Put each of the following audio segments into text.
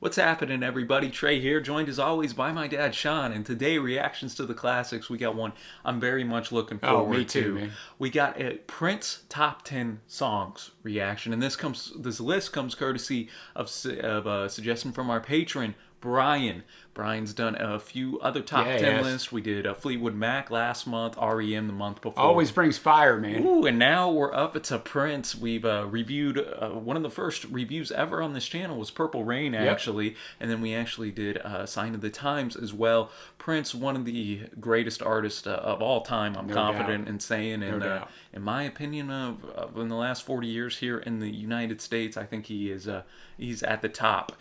What's happening, everybody? Trey here, joined as always by my dad, Sean. And today, reactions to the classics. We got one I'm very much looking forward me too, to. man. We got a Prince top 10 songs reaction, and this list comes courtesy of a suggestion from our patron, Brian. Brian's done a few other top 10 lists. We did Fleetwood Mac last month, REM the month before. Always brings fire, man. Ooh, and now we're up to Prince. We've reviewed one of the first reviews ever on this channel was Purple Rain, actually. And then we actually did Sign of the Times as well. Prince, one of the greatest artists of all time, I'm confident in saying. And in my opinion, in the last 40 years here in the United States, I think he is he's at the top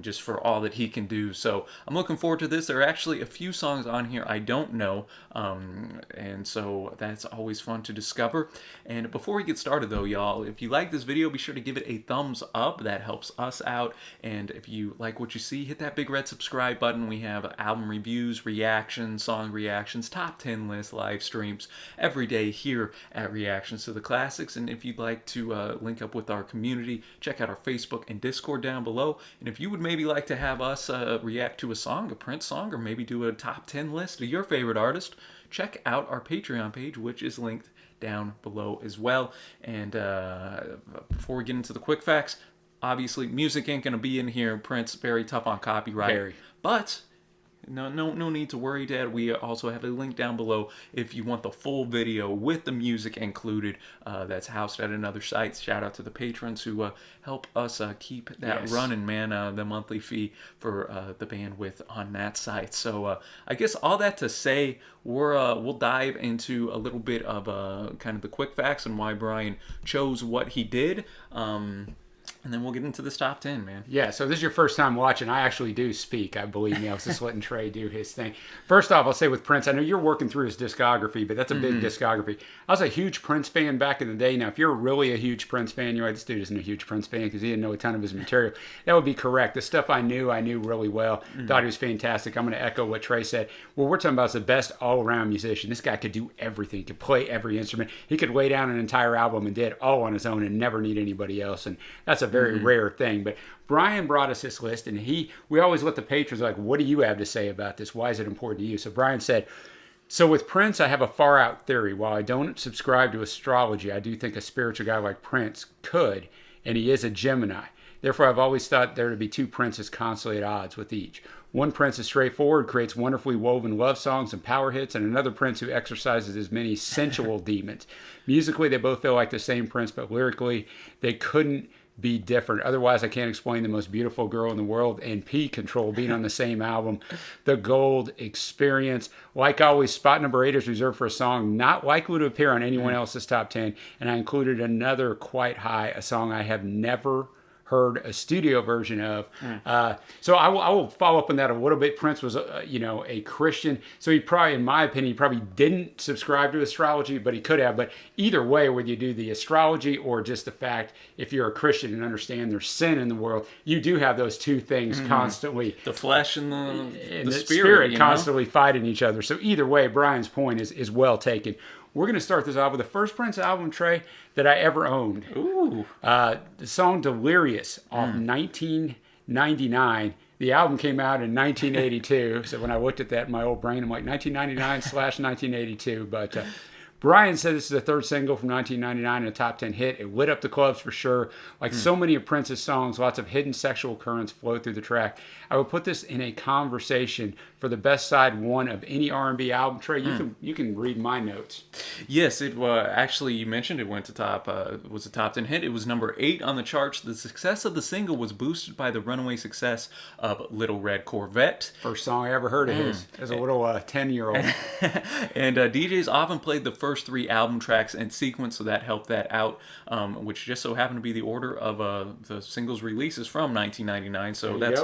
just for all that he can do. So I'm looking forward to this. There are actually a few songs on here I don't know, and so that's always fun to discover. And before we get started though, y'all, if you like this video, be sure to give it a thumbs up. That helps us out. And if you like what you see, hit that big red subscribe button. We have album reviews, reactions, song reactions, top 10 lists, live streams every day here at Reactions to the Classics. And if you'd like to link up with our community, check out our Facebook and Discord down below. And if you would maybe like to have us react to a song, a Prince song, or maybe do a top 10 list of your favorite artist, check out our Patreon page, which is linked down below as well. And before we get into the quick facts, obviously music ain't gonna be in here. Prince, very tough on copyright, but no need to worry, Dad. We also have a link down below if you want the full video with the music included. That's housed at another site. Shout out to the patrons who help us keep that running, man. The monthly fee for the bandwidth on that site. So I guess all that to say, we'll dive into a little bit of kind of the quick facts and why Brian chose what he did. And then we'll get into this top 10, man. Yeah, so this is your first time watching. I actually do speak. I believe me. I was just letting Trey do his thing. First off, I'll say with Prince, I know you're working through his discography, but that's a big discography. I was a huge Prince fan back in the day. Now, if you're really a huge Prince fan, you're like, this dude isn't a huge Prince fan because he didn't know a ton of his material. That would be correct. The stuff I knew really well. Thought he was fantastic. I'm going to echo what Trey said. What we're talking about is the best all-around musician. This guy could do everything. He could play every instrument. He could lay down an entire album and did all on his own and never need anybody else. And that's a very rare thing. But Brian brought us this list, and we always let the patrons like, what do you have to say about this? Why is it important to you? So Brian said, so with Prince, I have a far out theory. While I don't subscribe to astrology, I do think a spiritual guy like Prince could, and he is a Gemini. Therefore, I've always thought there to be two Princes constantly at odds with each. One Prince is straightforward, creates wonderfully woven love songs and power hits, and another Prince who exercises his many sensual demons. Musically, they both feel like the same Prince, but lyrically, they couldn't be different. Otherwise, I can't explain the most beautiful girl in the world and P Control being on the same album. The Gold Experience. Like always, spot number 8 is reserved for a song not likely to appear on anyone else's top 10. And I included another quite high, a song I have never heard a studio version of. So I will follow up on that a little bit. Prince was, a Christian. So he probably, in my opinion, he probably didn't subscribe to astrology, but he could have. But either way, whether you do the astrology or just the fact, if you're a Christian and understand there's sin in the world, you do have those two things constantly. The flesh and the spirit constantly fighting each other. So either way, Brian's point is well taken. We're going to start this off with the first Prince album, Trey, that I ever owned. Ooh. The song Delirious off 1999. The album came out in 1982. So when I looked at that in my old brain, I'm like 1999/1982. But Brian said this is the third single from 1999 and a top 10 hit. It lit up the clubs for sure. Like so many of Prince's songs, lots of hidden sexual currents flow through the track. I would put this in a conversation for the best side one of any R&B album. Trey, you can read my notes. Yes, it actually, you mentioned it went to top, was a top 10 hit. It was number 8 on the charts. The success of the single was boosted by the runaway success of Little Red Corvette. First song I ever heard of his as a little 10-year-old. And DJs often played the first 3 album tracks in sequence, so that helped that out, which just so happened to be the order of the singles releases from 1999. So that's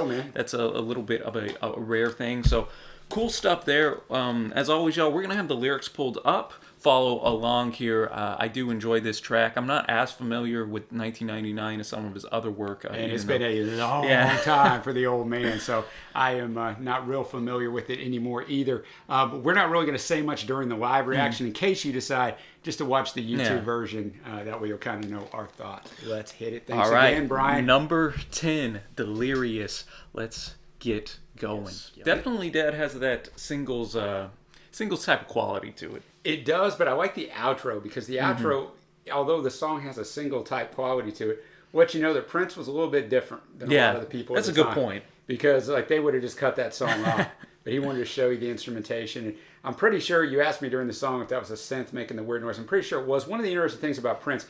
a little bit of a rare thing. So Cool stuff there. As always, y'all, we're going to have the lyrics pulled up. Follow along here. I do enjoy this track. I'm not as familiar with 1999 as some of his other work. And it's been a long time for the old man, so I am not real familiar with it anymore either. But we're not really going to say much during the live reaction in case you decide just to watch the YouTube version. That way you'll kind of know our thoughts. Let's hit it. Thanks again, Brian. Number 10, Delirious. Let's get going. Yes. Definitely Dad has that singles type of quality to it. It does, but I like the outro because the outro, although the song has a single type quality to it, let you know that Prince was a little bit different than a lot of the people at the time. That's a good point. Because like they would have just cut that song off, but he wanted to show you the instrumentation. And I'm pretty sure you asked me during the song if that was a synth making the weird noise. I'm pretty sure it was. One of the interesting things about Prince,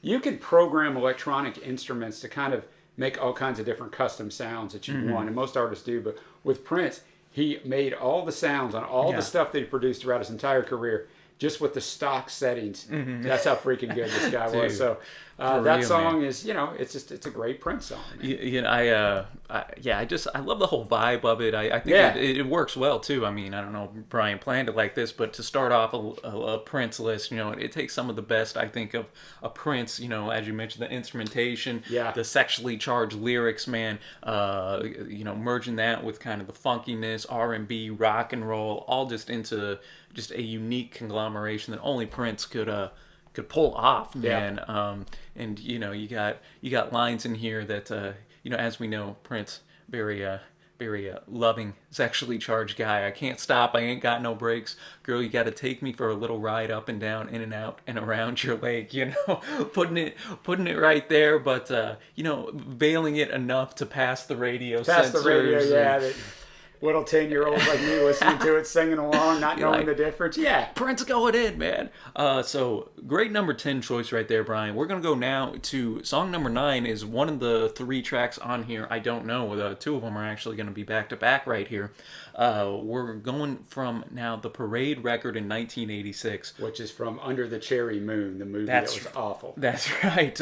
you can program electronic instruments to kind of make all kinds of different custom sounds that you want, and most artists do. But with Prince, he made all the sounds on all the stuff that he produced throughout his entire career just with the stock settings. That's how freaking good this guy was. So that song is, it's a great Prince song. I love the whole vibe of it. I think it works well too. I mean, I don't know if Brian planned it like this, but to start off a Prince list, it takes some of the best, I think, of a Prince, as you mentioned, the instrumentation, the sexually charged lyrics, man, merging that with kind of the funkiness, R&B, rock and roll, all just into just a unique conglomeration that only Prince could pull off, man. And you got lines in here that as we know, Prince very loving, sexually charged guy. I can't stop. I ain't got no brakes. Girl, you got to take me for a little ride up and down, in and out and around your leg. Putting it right there, but veiling it enough to pass the radio. Little 10-year-olds like me listening to it, singing along, not knowing the difference. Yeah. Prince going in, man. So great number 10 choice right there, Brian. We're going to go now to song number 9 is one of the 3 tracks on here. I don't know. 2 of them are actually going to be back to back right here. We're going from now the Parade record in 1986. Which is from Under the Cherry Moon, the movie that was awful. That's right.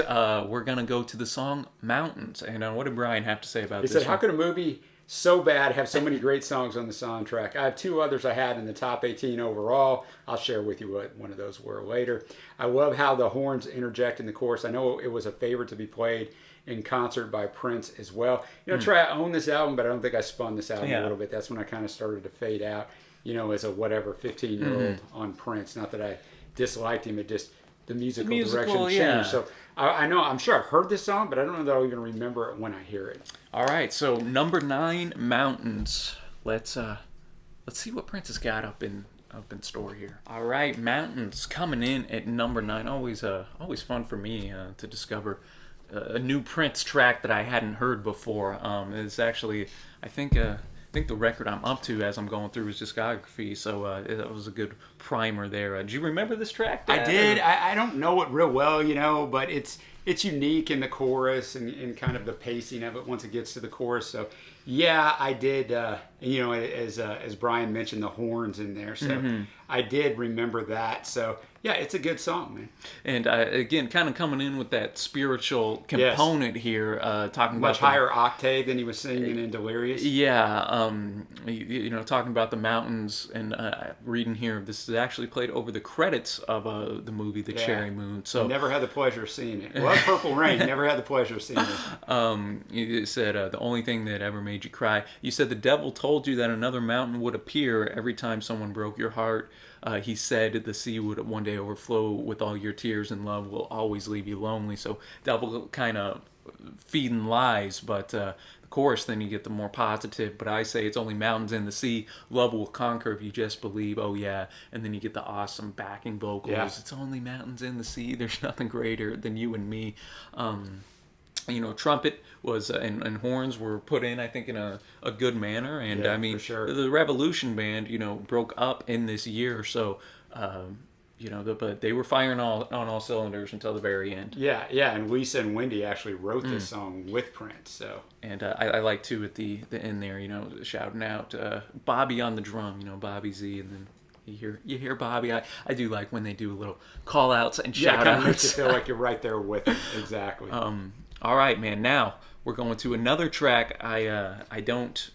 We're going to go to the song Mountains. And what did Brian have to say about this? He said, how could a movie so bad have so many great songs on the soundtrack? I have 2 others I had in the top 18 overall. I'll share with you what one of those were later. I love how the horns interject in the chorus. I know it was a favorite to be played in concert by Prince as well. Trey, I own this album, but I don't think I spun this album a little bit. That's when I kind of started to fade out, as a 15-year-old on Prince. Not that I disliked him, it just the musical direction changed. So I'm sure I've heard this song, but I don't know that I'll even remember it when I hear it. All right, so number 9, Mountains. Let's see what Prince has got up in store here. All right, Mountains coming in at number 9. Always fun for me to discover a new Prince track that I hadn't heard before. It's actually, I think the record I'm up to as I'm going through his discography, so it was a good primer there. Do you remember this track, Dad? I did. I don't know it real well, but it's unique in the chorus and kind of the pacing of it once it gets to the chorus. So yeah, I did. As Brian mentioned, the horns in there, so I did remember that. So yeah, it's a good song, man. And again, kind of coming in with that spiritual component here, talking much about higher octave than he was singing in Delirious. Yeah, talking about the mountains and reading here, this is actually played over the credits of the movie The Cherry Moon. So never had the pleasure of seeing it. Well, Purple Rain, never had the pleasure of seeing it. You said the only thing that ever made you cry. You said the devil told you that another mountain would appear every time someone broke your heart. He said the sea would one day overflow with all your tears, and love will always leave you lonely. So devil kind of feeding lies, but the chorus, then you get the more positive. But I say it's only mountains and the sea. Love will conquer if you just believe. Oh yeah, and then you get the awesome backing vocals. Yeah. It's only mountains and the sea. There's nothing greater than you and me. Trumpet was and horns were put in, I think, in a good manner. And I mean, for sure. The Revolution band, broke up in this year or so. But they were firing on all cylinders until the very end. Yeah, and Lisa and Wendy actually wrote this song with Prince. So, and I like too at the end there, shouting out Bobby on the drum, Bobby Z, and then you hear Bobby. I do like when they do little call outs and shout outs. Yeah, it kind of makes you feel like you're right there with them. Exactly. All right, man. Now we're going to another track I don't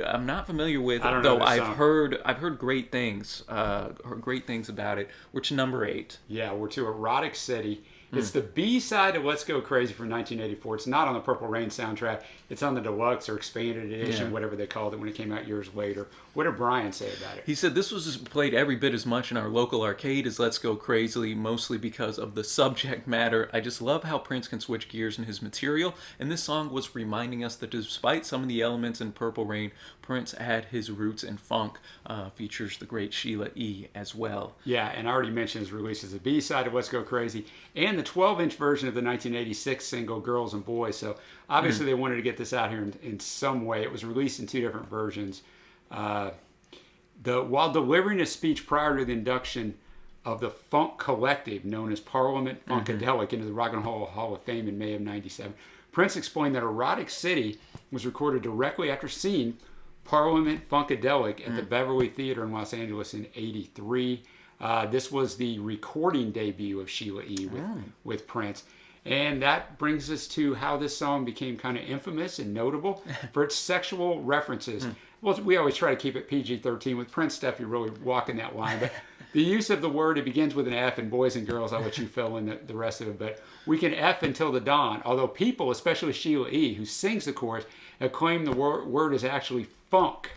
I'm not familiar with, I don't know though this I've song. heard great things. Heard great things about it. We're to number 8. Yeah, we're to Erotic City. It's the B side of Let's Go Crazy from 1984. It's not on the Purple Rain soundtrack. It's on the deluxe or expanded edition, whatever they called it when it came out years later. What did Brian say about it? He said this was played every bit as much in our local arcade as Let's Go Crazy, mostly because of the subject matter. I just love how Prince can switch gears in his material, and this song was reminding us that despite some of the elements in Purple Rain, Prince had his roots in funk. Features the great Sheila E. as well. Yeah, and I already mentioned his release as a B-side of Let's Go Crazy and the 12-inch version of the 1986 single Girls and Boys. So obviously they wanted to get this out here in some way. It was released in 2 different versions. While delivering a speech prior to the induction of the funk collective known as Parliament Funkadelic into the Rock and Roll Hall of Fame in May of 97, Prince explained that Erotic City was recorded directly after seeing Parliament Funkadelic at the Beverly Theater in Los Angeles in 83. This was the recording debut of Sheila E. with Prince. And that brings us to how this song became kind of infamous and notable for its sexual references. Well, we always try to keep it PG-13. With Prince stuff, you're really walking that line. But the use of the word, it begins with an F, and boys and girls, I'll let you fill in the rest of it. But we can F until the dawn. Although people, especially Sheila E., who sings the chorus, have claimed the word is actually funk.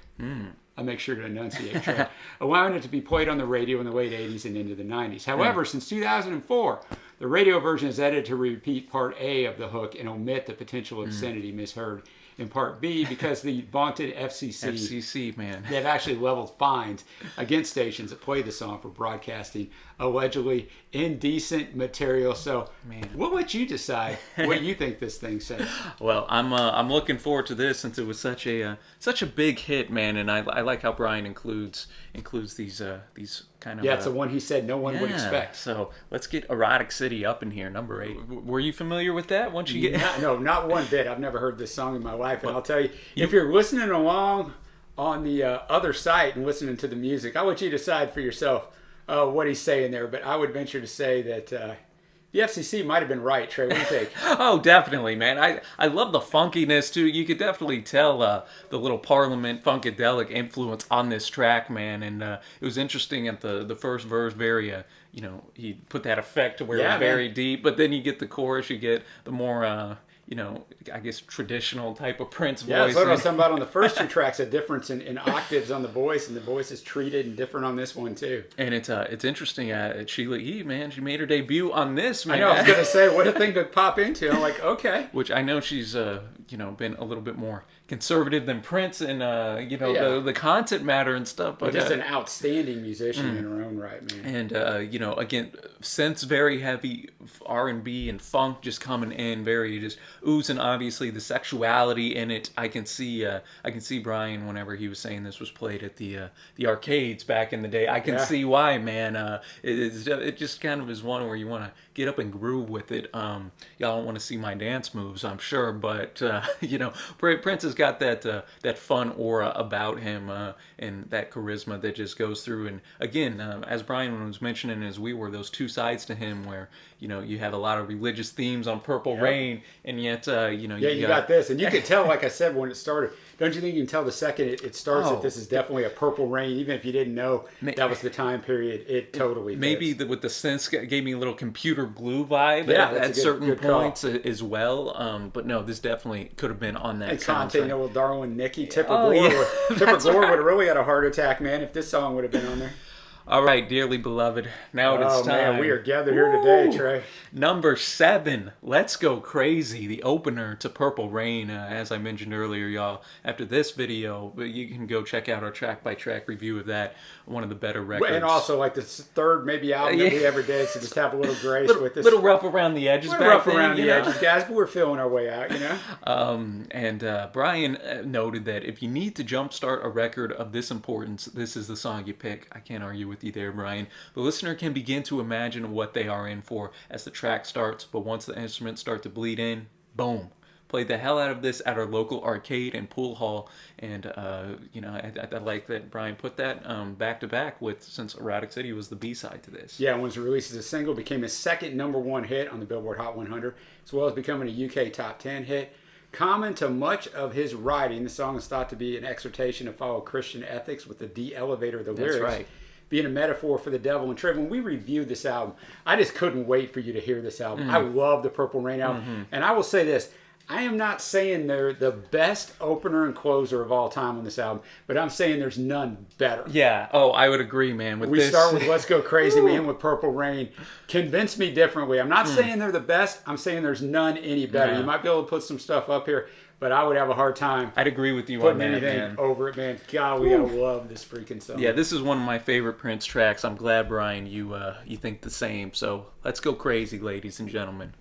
I make sure to enunciate, Trey, allowing it to be played on the radio in the late 80s and into the 90s. However, since 2004, the radio version is edited to repeat part A of the hook and omit the potential obscenity misheard in part B because the vaunted FCC, man, they've actually leveled fines against stations that play the song for broadcasting allegedly indecent material. So, what would you decide what you think this thing says? Well, I'm looking forward to this since it was such a big hit, man, and I like how Brian includes these kind of it's the one he said no one would expect. So let's get Erotic City up in here, number 8. Were you familiar with that? Once you get no, not one bit. I've never heard this song in my life, and I'll tell you, if you're listening along on the other site and listening to the music, I'll let you decide for yourself what he's saying there. But I would venture to say that the FCC might have been right. Trey, what do you think? Oh, definitely, man. I love the funkiness, too. You could definitely tell the little Parliament Funkadelic influence on this track, man. And it was interesting at the first verse, very, he put that effect to where it was very deep. But then you get the chorus, you get the more... I guess traditional type of Prince voice. Yeah, that's what I was talking about on the first 2 tracks, a difference in octaves on the voice, and the voice is treated and different on this one too. And it's interesting. Sheila E., man, she made her debut on this, man. I know, I was going to say, what a thing to pop into. I'm like, okay. Which I know she's, been a little bit more conservative than Prince and, the content matter and stuff. But just an outstanding musician in her own right, man. And, again, synth's very heavy, R&B and funk just coming in, very just oozing, obviously, the sexuality in it. I can see Brian, whenever he was saying this was played at the arcades back in the day. I can see why, man. It just kind of is one where you want to get up and groove with it. Y'all don't want to see my dance moves, I'm sure, but Prince has got that fun aura about him and that charisma that just goes through. And again, as Brian was mentioning, as we were, those 2 sides to him where you have a lot of religious themes on Purple Rain, and yet you got this, and you could tell, like I said when it started. Don't you think you can tell the second it starts that this is definitely a Purple Rain, even if you didn't know that was the time period? It totally fits. Maybe with the synths gave me a little computer glue vibe at certain good points as well. But no, this definitely could have been on that soundtrack. Little Darwin Nicky, Tipper Gore. Tipper Gore would have really had a heart attack, man, if this song would have been on there. All right, dearly beloved. Now it is time. Man, we are gathered here today, Trey. Number 7, Let's Go Crazy, the opener to Purple Rain. As I mentioned earlier, y'all, after this video, you can go check out our track-by-track review of that, one of the better records. And also, like, the third maybe album that we ever did, so just have a little grace with this. A little rough around the edges back then. Edges, guys, but we're feeling our way out, And Brian noted that if you need to jumpstart a record of this importance, this is the song you pick. I can't argue with you there, Brian. The listener can begin to imagine what they are in for as the track starts, but once the instruments start to bleed in, boom. Played the hell out of this at our local arcade and pool hall, and I like that Brian put that back to back with, since Erotic City was the B-side to this. Yeah, when it was released as a single, became his second #1 hit on the Billboard Hot 100, as well as becoming a UK Top 10 hit. Common to much of his writing, the song is thought to be an exhortation to follow Christian ethics, with the de-elevator of the lyrics right. being a metaphor for the devil. And Trey, when we reviewed this album, I just couldn't wait for you to hear this album. I love the Purple Rain album. And I will say this, I am not saying they're the best opener and closer of all time on this album, but I'm saying there's none better. Yeah. Oh, I would agree, man. We start with Let's Go Crazy, we end with Purple Rain. Convince me differently. I'm not saying they're the best. I'm saying there's none any better. Yeah. You might be able to put some stuff up here, but I would have a hard time I'd agree with you putting on that, anything man. over it, man. God, we gotta love this freaking song. Yeah, this is one of my favorite Prince tracks. I'm glad, Brian, you think the same. So let's go crazy, ladies and gentlemen.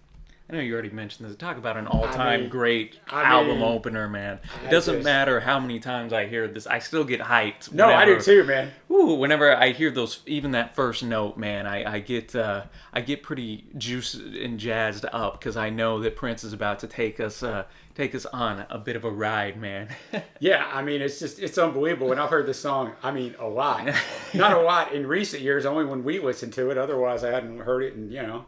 I know you already mentioned this. Talk about an all-time great album opener, man. It doesn't matter how many times I hear this. I still get hyped. No, I do too, man. Whenever I hear those, even that first note, man, I get pretty juiced and jazzed up because I know that Prince is about to take us on a bit of a ride, man. Yeah, I mean, it's unbelievable. And I've heard this song, I mean, a lot. Not a lot in recent years, only when we listened to it. Otherwise, I hadn't heard it in,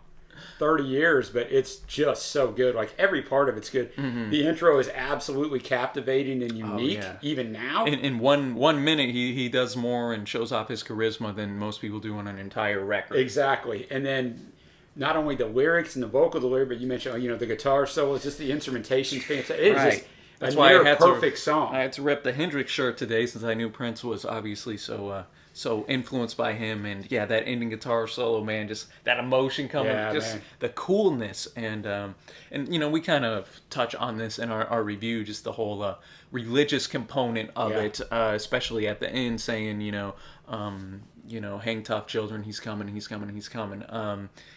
30 years, but it's just so good. Like, every part of it's good. The intro is absolutely captivating and unique, even now. In one minute, he does more and shows off his charisma than most people do on an entire record. Exactly. And then not only the lyrics and the vocal delivery, but you mentioned, the guitar solo, just the instrumentation's fantastic. It is just That's a why I had perfect song. I had to rep the Hendrix shirt today since I knew Prince was obviously so influenced by him. And yeah, that ending guitar solo, man, just that emotion coming, the coolness. And we kind of touch on this in our review, just the whole religious component of it, especially at the end, saying, hang tough, children, he's coming,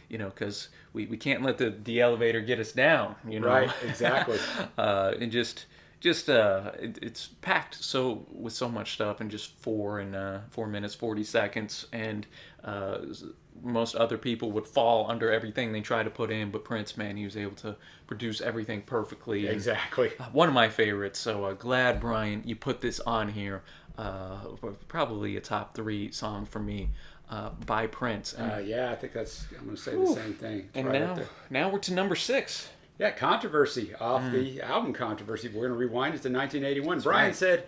because we can't let the elevator get us down, Right, exactly. And it's packed with so much stuff in just 4 minutes 40 seconds, and most other people would fall under everything they try to put in, but Prince, man, he was able to produce everything perfectly. Exactly. One of my favorites. So glad, Brian, you put this on here. Probably a top 3 song for me by Prince. And, I think I'm going to say the same thing. And now we're to number 6. Yeah, Controversy off the album Controversy. We're going to rewind it to 1981. Brian said,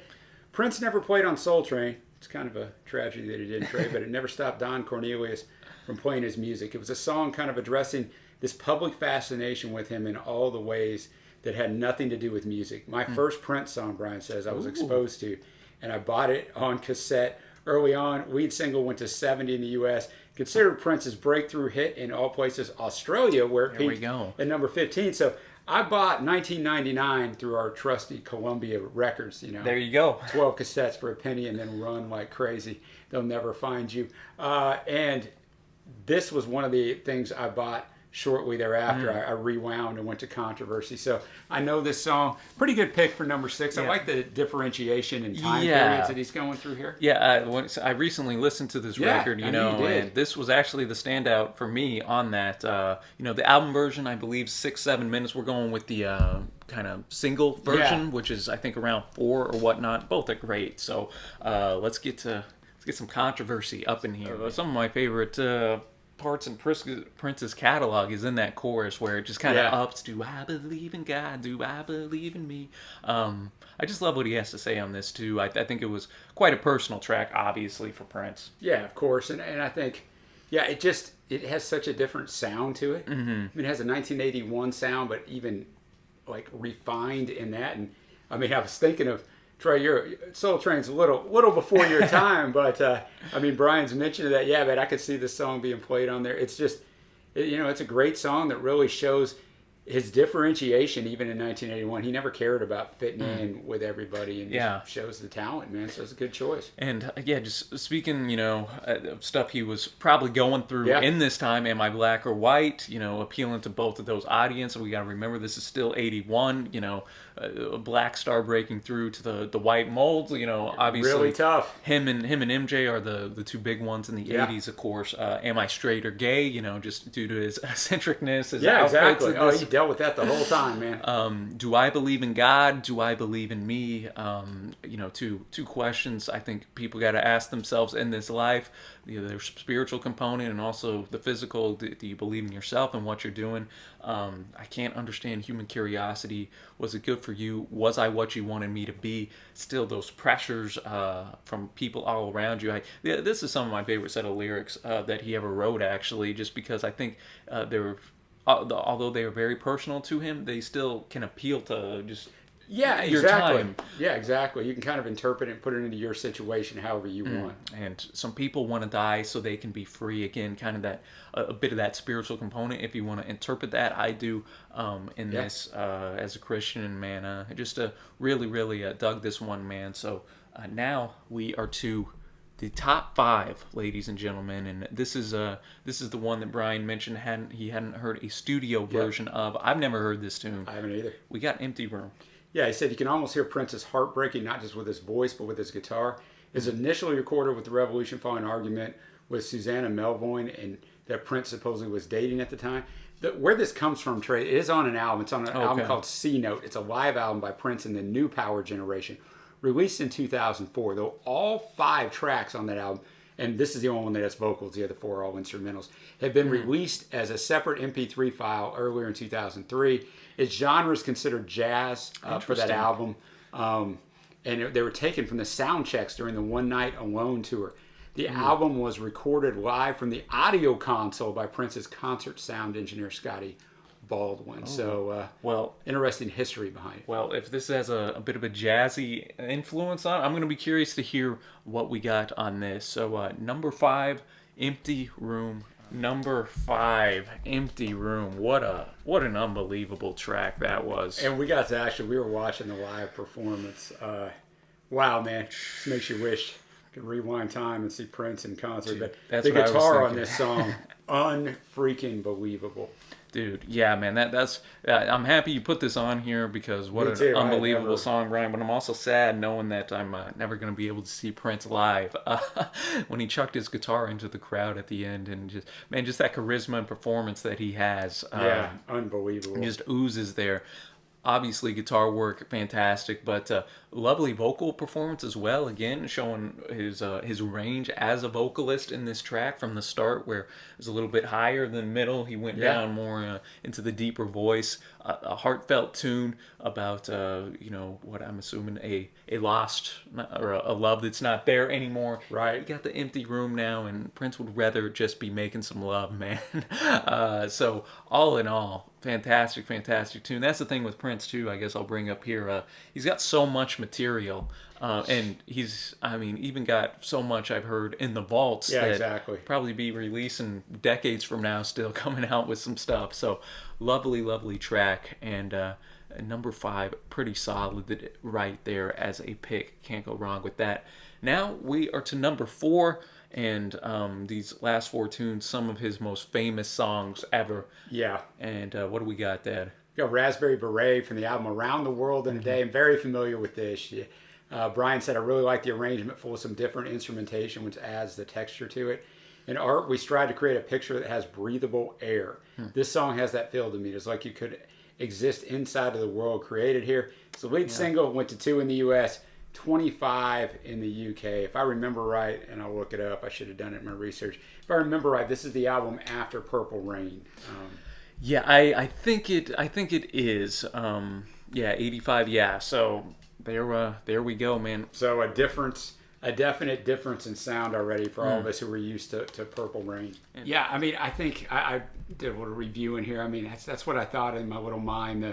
Prince never played on Soul Train. It's kind of a tragedy that he didn't, Trey, but it never stopped Don Cornelius from playing his music. It was a song kind of addressing this public fascination with him in all the ways that had nothing to do with music. My first Prince song, Brian says, I was exposed to, and I bought it on cassette early on. Lead single went to 70 in the U.S., considered Prince's breakthrough hit in all places, Australia, where it peaked at number 15. So I bought 1999 through our trusty Columbia Records. There you go. 12 cassettes for a penny, and then run like crazy. They'll never find you. And this was one of the things I bought shortly thereafter. I rewound and went to Controversy. So I know this song. Pretty good pick for number 6. I like the differentiation and time periods that he's going through here. Yeah, I recently listened to this record, and this was actually the standout for me on that. The album version, I believe, 6-7 minutes. We're going with the kind of single version, which is, I think, around 4 or whatnot. Both are great. So let's get some Controversy up in here. Some of my favorite parts in Prince's catalog is in that chorus where it just kind of ups. Do I believe in God? Do I believe in me? I just love what he has to say on this too. I think it was quite a personal track, obviously, for Prince. Yeah, of course, and I think, it has such a different sound to it. I mean, it has a 1981 sound, but even like refined in that. And I mean, I was thinking of, Trey, your Soul Train's a little before your time, but I mean, Brian's mentioned that. Yeah, but I could see this song being played on there. It's just, it's a great song that really shows his differentiation. Even in 1981, he never cared about fitting in with everybody, and just shows the talent, man. So it's a good choice. And just speaking, of stuff he was probably going through in this time. Am I Black or White? Appealing to both of those audiences. We got to remember this is still 81. A black star breaking through to the white mold. Obviously really tough. Him and MJ are the two big ones in the 80s, of course. Am I straight or gay? Just due to his eccentricness, his outfits. Exactly. Oh, he dealt with that the whole time, man. Do I believe in God? Do I believe in me? Two questions I think people got to ask themselves in this life. Their spiritual component and also the physical. Do you believe in yourself and what you're doing? I can't understand human curiosity. Was it good for you? Was I what you wanted me to be? Still, those pressures from people all around you. This is some of my favorite set of lyrics that he ever wrote, actually, just because I think they're, although they are very personal to him, they still can appeal to just your time. Yeah, exactly. You can kind of interpret it and put it into your situation however you want. And some people want to die so they can be free. Again, kind of that a bit of that spiritual component. If you want to interpret that, I do this as a Christian, man. I just really dug this one, man. So now we are to the top 5, ladies and gentlemen, and this is the one that Brian mentioned he hadn't heard a studio version of. I've never heard this tune. I haven't either. We got Empty Room. Yeah, he said you can almost hear Prince's heart breaking, not just with his voice, but with his guitar. It was initially recorded with the Revolution following an argument with Susanna Melvoin, and that Prince supposedly was dating at the time. Where this comes from, Trey, it is on an album. It's on an album called C Note. It's a live album by Prince and the New Power Generation, released in 2004. Though all 5 tracks on that album, and this is the only one that has vocals, the other 4 are all instrumentals, have been released as a separate MP3 file earlier in 2003. Its genre is considered jazz for that album. And they were taken from the sound checks during the One Night Alone tour. The album was recorded live from the audio console by Prince's concert sound engineer, Scotty Baldwin. Interesting history behind it. Well, if this has a bit of a jazzy influence on it, I'm going to be curious to hear what we got on this. So number 5, Empty Room. Number 5, Empty Room. What an unbelievable track that was. And we were watching the live performance. Wow, man. Just makes you wish you could rewind time and see Prince in concert. Dude, but the guitar on this song, unfreaking believable. Dude, yeah, man, that's. I'm happy you put this on here because what an unbelievable song, Ryan. But I'm also sad knowing that I'm never going to be able to see Prince live. When he chucked his guitar into the crowd at the end, and just that charisma and performance that he has. Unbelievable. Just oozes there. Obviously, guitar work, fantastic, but lovely vocal performance as well. Again, showing his range as a vocalist in this track from the start, where it was a little bit higher than middle. He went down more into the deeper voice. A heartfelt tune about what I'm assuming a lost or a love that's not there anymore. Right. You got the Empty Room now, and Prince would rather just be making some love, man. So all in all, fantastic tune. That's the thing with Prince too. I guess I'll bring up here. He's got so much material, and he's even got so much I've heard in the vaults. Yeah, that exactly. Probably be releasing decades from now, still coming out with some stuff. So lovely track, and number 5, pretty solid right there as a pick. Can't go wrong with that. Now we are to number 4. And these last 4 tunes, some of his most famous songs ever. Yeah. And what do we got, Dad? We got Raspberry Beret from the album Around the World in a Day. I'm very familiar with this. Brian said, I really like the arrangement, full of some different instrumentation, which adds the texture to it. In art, we strive to create a picture that has breathable air. This song has that feel to me. It's like you could exist inside of the world created here. It's the lead single, went to 2 in the U.S., 25 in the UK. If I remember right, and I'll look it up, I should have done it in my research. If I remember right, this is the album after Purple Rain. I think it is. 85. Yeah, so there we go, man. So a definite difference in sound already for all of us who were used to Purple Rain. Yeah, I think I did a little review in here. That's what I thought in my little mind.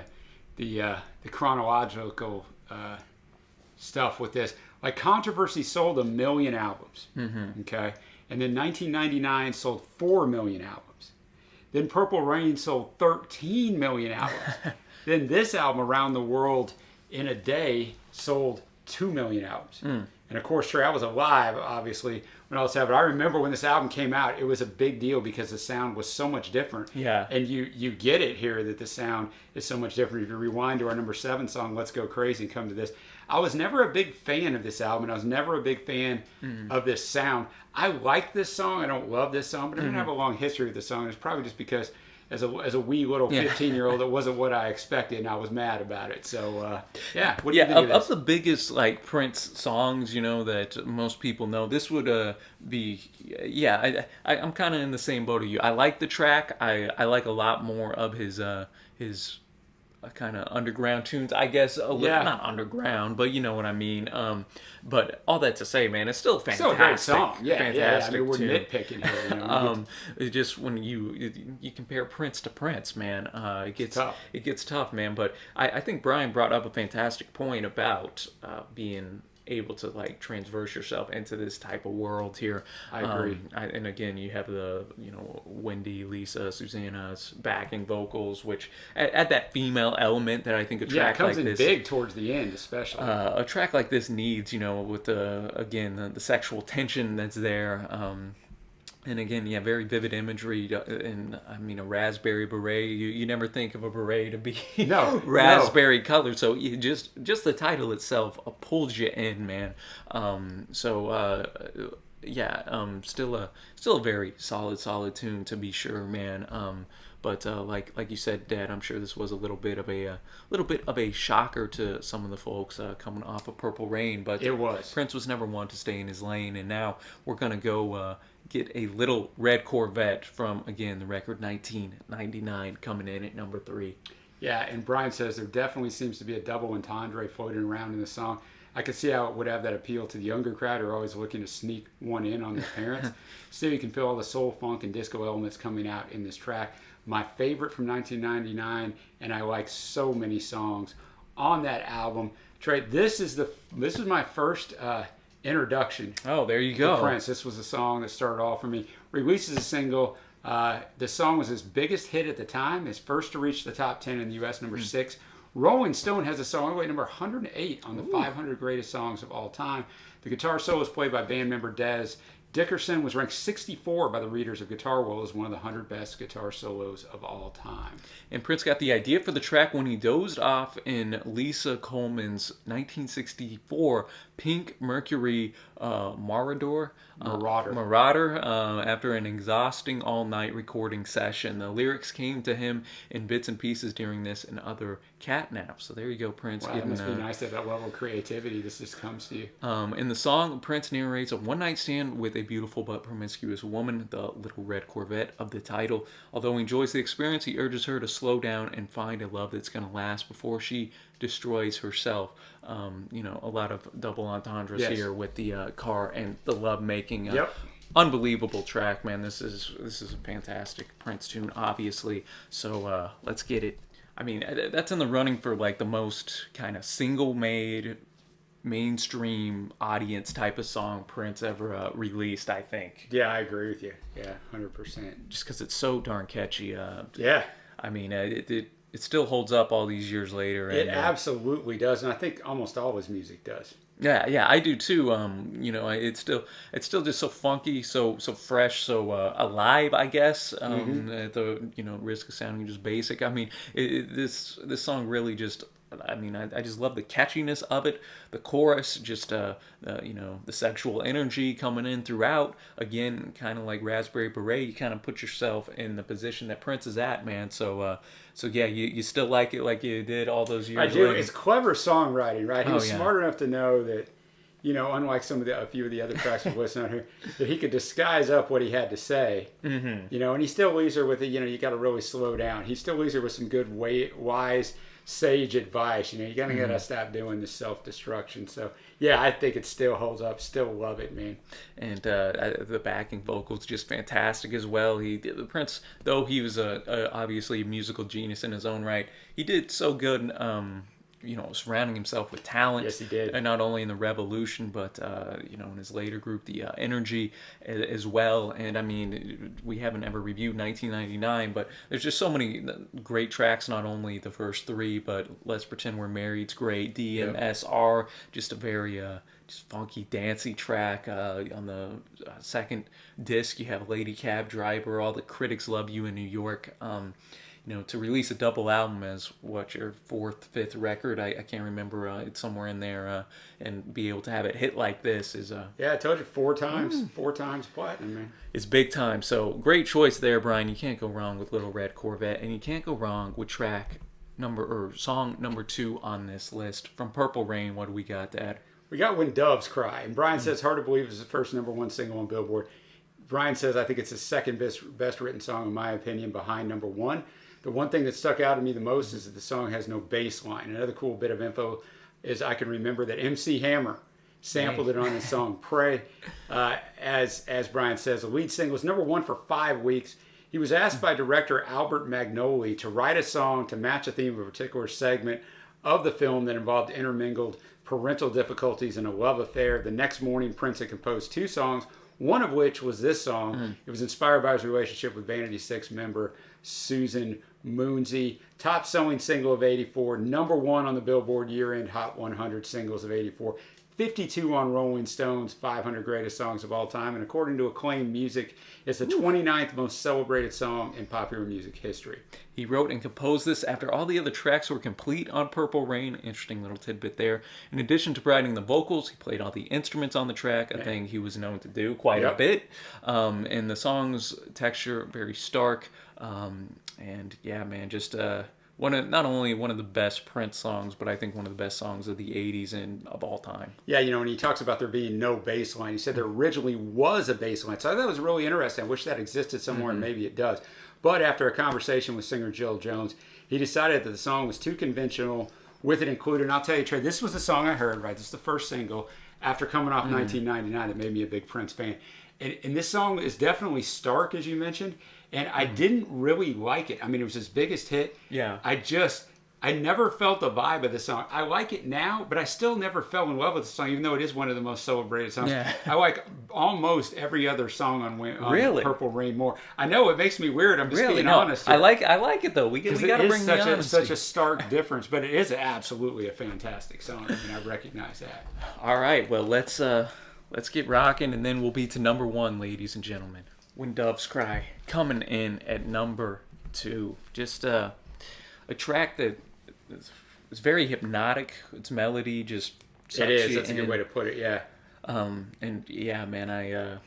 The chronological stuff with this. Like, Controversy sold 1 million albums. Okay, and then 1999 sold 4 million albums. Then Purple Rain sold 13 million albums. Then this album, Around the World in a Day, sold 2 million albums. And of course, Trey, I was alive, obviously, when all this happened. I remember when this album came out, it was a big deal because the sound was so much different. Yeah. And you get it here that the sound is so much different. If you rewind to our number 7 song, Let's Go Crazy, and come to this. I was never a big fan of this album, and I was never a big fan of this sound. I like this song. I don't love this song, but I don't have a long history with this song. It's probably just because as a wee little 15-year-old, it wasn't what I expected, and I was mad about it. So what do you think of this? Of the biggest like Prince songs, that most people know, this would be I'm kind of in the same boat as you. I like the track. I like a lot more of his kind of underground tunes, I guess. Not underground, but you know what I mean. But all that to say, man, it's still fantastic. Still a great song. Fantastic. I mean, we're tune. nitpicking here. It just when you compare Prince to Prince, man, it gets tough. It gets tough, man. But I think Brian brought up a fantastic point about being able to like transverse yourself into this type of world here. I agree. And again, you have the Wendy, Lisa, Susanna's backing vocals, which add that female element that I think a track it comes like in this big towards the end, especially. A track like this needs, with the sexual tension that's there. And again, very vivid imagery, and I mean a raspberry beret. You never think of a beret to be raspberry colored, so just the title itself pulls you in, man. Still a very solid tune to be sure, man. But like you said, Dad, I'm sure this was a little bit of a shocker to some of the folks coming off of Purple Rain. But it was. Prince was never one to stay in his lane, and now we're gonna go get a little red Corvette from, again, the record 1999 coming in at number 3. Yeah, and Brian says there definitely seems to be a double entendre floating around in the song. I could see how it would have that appeal to the younger crowd who are always looking to sneak one in on their parents. Still, you can feel all the soul, funk, and disco elements coming out in this track. My favorite from 1999, and I like so many songs on that album. Trey, this is my first introduction. Oh, there you go. To Prince. This was a song that started off for me. Released as a single. The song was his biggest hit at the time. His first to reach the top 10 in the U.S., number 6. Rolling Stone has a song number 108 on the 500 greatest songs of all time. The guitar solo is played by band member Dez Dickerson. Was ranked 64 by the readers of Guitar World as one of the 100 best guitar solos of all time. And Prince got the idea for the track when he dozed off in Lisa Coleman's 1964 Pink Mercury Marauder after an exhausting all-night recording session. The lyrics came to him in bits and pieces during this and other catnaps. So there you go, Prince. Wow, it must be nice to have that level of creativity. This just comes to you. In the song, Prince narrates a one-night stand with a beautiful but promiscuous woman, the Little Red Corvette of the title. Although he enjoys the experience, he urges her to slow down and find a love that's going to last before she destroys herself. A lot of double entendres here with the car and the love making. Unbelievable track, man. This is a fantastic Prince tune, obviously. So let's get it. I mean, that's in the running for like the most kind of single-made, mainstream audience type of song Prince ever released, I think. Yeah, I agree with you. Yeah, 100%. Just because it's so darn catchy. I mean, it still holds up all these years later. It absolutely does, and I think almost all his music does. Yeah, I do too. It's still just so funky, so fresh, so alive, I guess. At the risk of sounding just basic. I mean, this song really just. I mean, I just love the catchiness of it. The chorus, just the sexual energy coming in throughout. Again, kind of like Raspberry Beret, you kind of put yourself in the position that Prince is at, man. So yeah, you still like it like you did all those years I do. later. It's clever songwriting, right? He was smart enough to know that, unlike a few of the other tracks we've listened on here, that he could disguise up what he had to say. And he still leaves her with you got to really slow down. He still leaves her with some good, wise, sage advice. You kind of got to stop doing this self-destruction. So yeah, I think it still holds up. Still love it, man. And the backing vocals just fantastic as well. Prince, though he was obviously a musical genius in his own right, he did so good surrounding himself with talent. Yes, he did. And not only in the Revolution, but in his later group, the Energy, as well. And I mean, we haven't ever reviewed 1999, but there's just so many great tracks. Not only the first 3, but Let's Pretend We're Married's great. DMSR, just a very just funky, dancey track. On the second disc, you have Lady Cab Driver. All the Critics Love You in New York. to release a double album as what your fourth, fifth record, I can't remember, it's somewhere in there, and be able to have it hit like this is yeah, I told you 4 times platinum, man. It's big time. So great choice there, Brian. You can't go wrong with Little Red Corvette, and you can't go wrong with song number 2 on this list from Purple Rain. What do we got, Dad? We got When Doves Cry, and Brian says hard to believe it's the first #1 single on Billboard. Brian says I think it's the second best written song in my opinion, behind #1. The one thing that stuck out to me the most is that the song has no bass line. Another cool bit of info is I can remember that MC Hammer sampled it on his song Pray. As Brian says, the lead single was #1 for 5 weeks. He was asked by director Albert Magnoli to write a song to match the theme of a particular segment of the film that involved intermingled parental difficulties and a love affair. The next morning, Prince had composed 2 songs, one of which was this song. It was inspired by his relationship with Vanity 6 member Susan Moonsey. Top selling single of '84, #1 on the Billboard year-end Hot 100 singles of '84. 52 on Rolling Stone's 500 Greatest Songs of All Time, and according to Acclaim Music, it's the 29th most celebrated song in popular music history. He wrote and composed this after all the other tracks were complete on Purple Rain. Interesting little tidbit there. In addition to providing the vocals, he played all the instruments on the track, a thing he was known to do quite a bit. And the song's texture, very stark. And yeah, man, just not only one of the best Prince songs, but I think one of the best songs of the 80s and of all time. Yeah, when he talks about there being no bass line, he said there originally was a bass line. So I thought it was really interesting. I wish that existed somewhere, and maybe it does. But after a conversation with singer Jill Jones, he decided that the song was too conventional with it included. And I'll tell you, Trey, this was the song I heard, right? This is the first single after coming off 1999 that made me a big Prince fan. And this song is definitely stark, as you mentioned. And I didn't really like it. I mean, it was his biggest hit. Yeah. I never felt the vibe of the song. I like it now, but I still never fell in love with the song, even though it is one of the most celebrated songs. Yeah. I like almost every other song on Purple Rain more. I know it makes me weird. I'm just being honest here. I like it though. We got to bring the honesty. Such a stark difference, but it is absolutely a fantastic song. I mean, I recognize that. All right, well let's get rocking, and then we'll be to #1, ladies and gentlemen. When Doves Cry, coming in at #2. Just a track that is very hypnotic. Its melody just it is. That's a good way to put it. Yeah. And yeah, man, I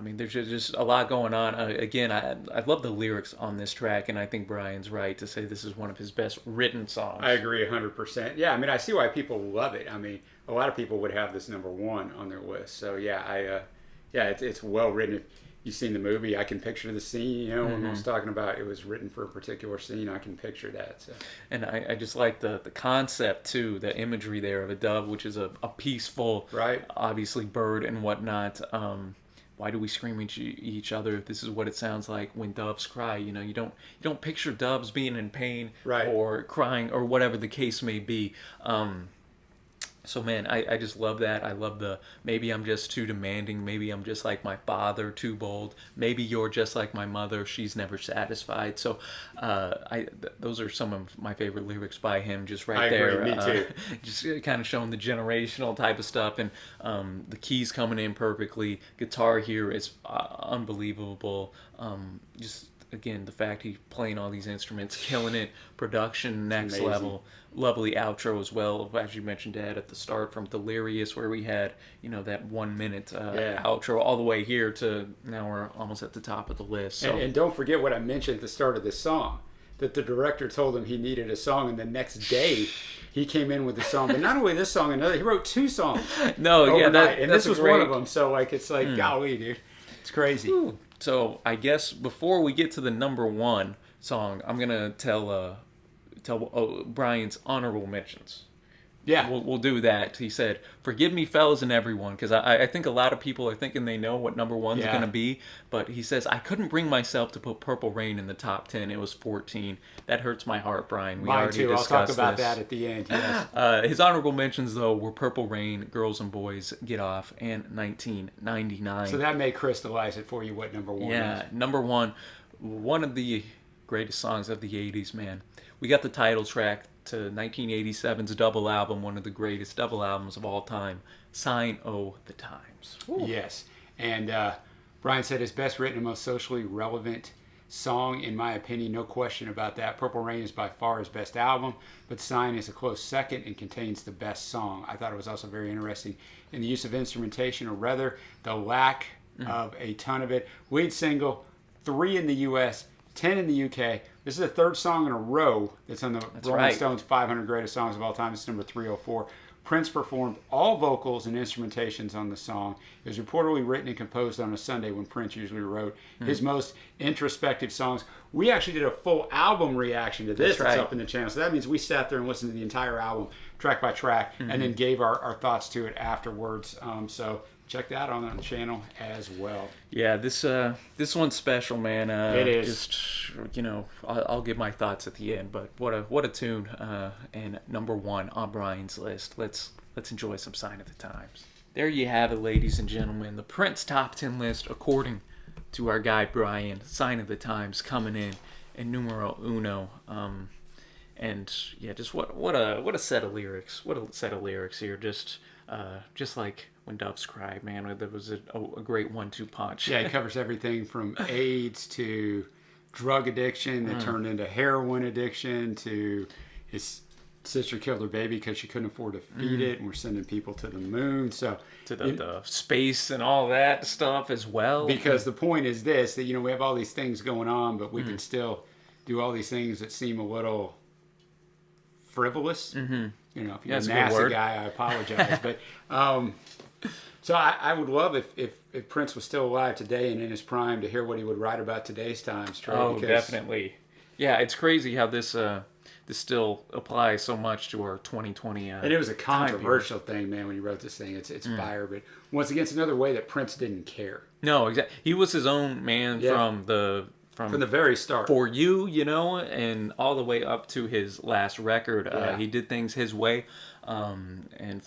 mean, there's just a lot going on. Again, I love the lyrics on this track, and I think Brian's right to say this is one of his best written songs. I agree 100%. Yeah, I mean, I see why people love it. I mean, a lot of people would have this #1 on their list. So yeah, it's well written. If you've seen the movie, I can picture the scene, when I was talking about it was written for a particular scene, I can picture that. So. And I just like the concept too, the imagery there of a dove, which is a peaceful, obviously bird and whatnot. Why do we scream at each other if this is what it sounds like when doves cry? You don't picture doves being in pain or crying or whatever the case may be. So man, I just love that. I love maybe I'm just too demanding. Maybe I'm just like my father, too bold. Maybe you're just like my mother. She's never satisfied. So those are some of my favorite lyrics by him. Just right there. I agree. Me too. Just kind of showing the generational type of stuff, and the keys coming in perfectly. Guitar here is unbelievable. Just again, the fact he's playing all these instruments, killing it. Production next level. Lovely outro as well, as you mentioned, Dad, at the start from Delirious, where we had that 1 minute outro all the way here to now we're almost at the top of the list. So. And don't forget what I mentioned at the start of this song, that the director told him he needed a song, and the next day he came in with a song. But not only this song, he wrote 2 songs. And this was one of them. So it's like golly, dude, it's crazy. Ooh. So I guess before we get to the #1 song, I'm gonna tell Brian's honorable mentions. Yeah. We'll do that. He said, forgive me, fellas and everyone, because I think a lot of people are thinking they know what #1's going to be, but he says, I couldn't bring myself to put Purple Rain in the top 10. It was 14. That hurts my heart, Brian. Mine too. I'll talk about that at the end, yes. His honorable mentions, though, were Purple Rain, Girls and Boys, Get Off, and 1999. So that may crystallize it for you what #1 is. Yeah, #1, one of the greatest songs of the 80s, man. We got the title track to 1987's double album, one of the greatest double albums of all time, Sign O' the Times. Ooh. Yes. And Brian said his best written and most socially relevant song, in my opinion, no question about that. Purple Rain is by far his best album, but Sign is a close second and contains the best song. I thought it was also very interesting in the use of instrumentation, or rather, the lack of a ton of it. Lead single, 3 in the U.S., 10 in the UK. This is the third song in a row that's on the Rolling Stones 500 Greatest Songs of All Time. It's number 304. Prince performed all vocals and instrumentations on the song. It was reportedly written and composed on a Sunday, when Prince usually wrote his most introspective songs. We actually did a full album reaction to this. That's up in the channel. So that means we sat there and listened to the entire album track by track, and then gave our thoughts to it afterwards. So check that out on the channel as well. Yeah, this one's special, man. It is. Just, I'll give my thoughts at the end, but what a tune, and number 1 on Brian's list. Let's enjoy some Sign of the Times. There you have it, ladies and gentlemen. The Prince Top 10 list, according to our guy Brian. Sign of the Times coming in numero uno. And yeah, just what a set of lyrics. What a set of lyrics here. Just like When Doves Cry, man. There was a great 1-2 punch. Yeah, it covers everything from AIDS to drug addiction that turned into heroin addiction, to his sister killed her baby because she couldn't afford to feed it, and we're sending people to the moon. So to the space and all that stuff as well. Because the point is this, that we have all these things going on, but we can still do all these things that seem a little frivolous. If you're a NASA guy, I apologize. But so I would love if Prince was still alive today and in his prime, to hear what he would write about today's times, Trey. Oh, definitely. Yeah, it's crazy how this still applies so much to our 2020. And it was a controversial thing, man, when he wrote this thing. It's fire. But once again, it's another way that Prince didn't care. No, exactly. He was his own man from the very start. For You, and all the way up to his last record. He did things his way. And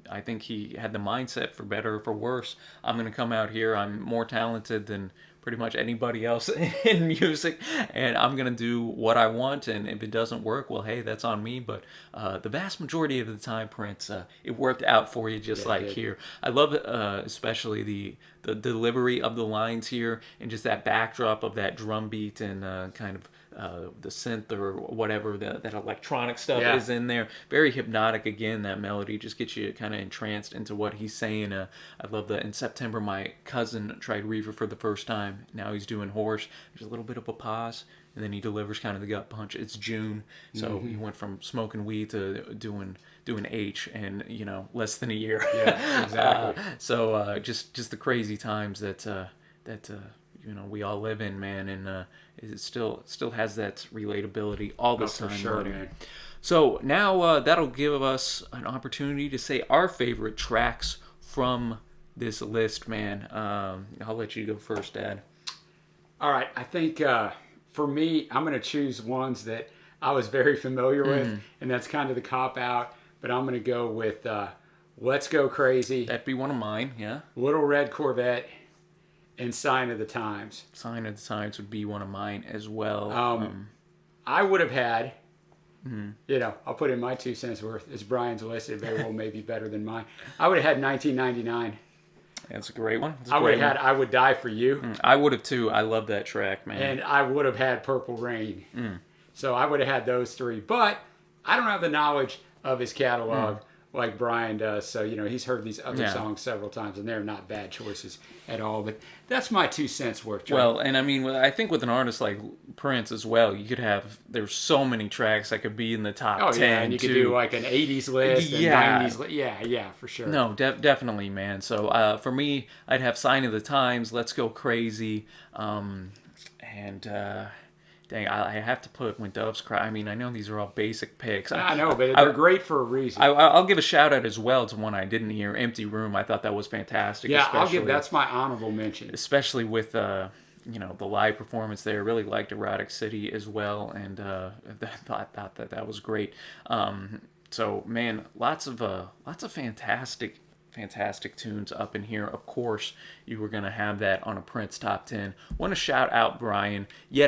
I think he had the mindset, for better or for worse, I'm going to come out here, I'm more talented than pretty much anybody else in music, and I'm going to do what I want, and if it doesn't work, well, hey, that's on me. But the vast majority of the time, Prince, it worked out for you, just like here. I love especially the delivery of the lines here, and just that backdrop of that drum beat and kind of the synth or whatever that electronic stuff is in there. Very hypnotic. Again, that melody just gets you kind of entranced into what he's saying. I love that in September my cousin tried Reefer for the first time. Now he's doing Horse. There's a little bit of a pause, and then he delivers kind of the gut punch. It's June, so he went from smoking weed to doing H in less than a year. Yeah, exactly. So just the crazy times that we all live in, man, and it still has that relatability all the time. For sure, man. So now that'll give us an opportunity to say our favorite tracks from this list, man. I'll let you go first, Dad. All right, I think for me, I'm going to choose ones that I was very familiar with, and that's kind of the cop-out, but I'm going to go with Let's Go Crazy. That'd be one of mine, yeah. Little Red Corvette, and Sign of the Times. Sign of the Times would be one of mine as well. I would have had, I'll put in my 2 cents worth. As Brian's list, it very well may be better than mine. I would have had 1999. That's a great one. I would have had I Would Die for You. I would have too. I love that track, man. And I would have had Purple Rain. So I would have had those 3. But I don't have the knowledge of his catalog like Brian does. So, he's heard these other songs several times, and they're not bad choices at all. But that's my 2 cents worth. John. Well, and I mean, I think with an artist like Prince as well, you could have, there's so many tracks that could be in the top 10. Yeah, and you could do like an 80s list and 90s list. Yeah, for sure. No, definitely, man. So for me, I'd have Sign of the Times, Let's Go Crazy, and... dang, I have to put When Doves Cry. I mean, I know these are all basic picks. I know, but they're great for a reason. I'll give a shout out as well to one I didn't hear, Empty Room. I thought that was fantastic. Yeah, that's my honorable mention. Especially with the live performance there. Really liked Erotic City as well, and thought that was great. So man, lots of fantastic tunes up in here. Of course, you were going to have that on a Prince Top 10. Want to shout out Brian yet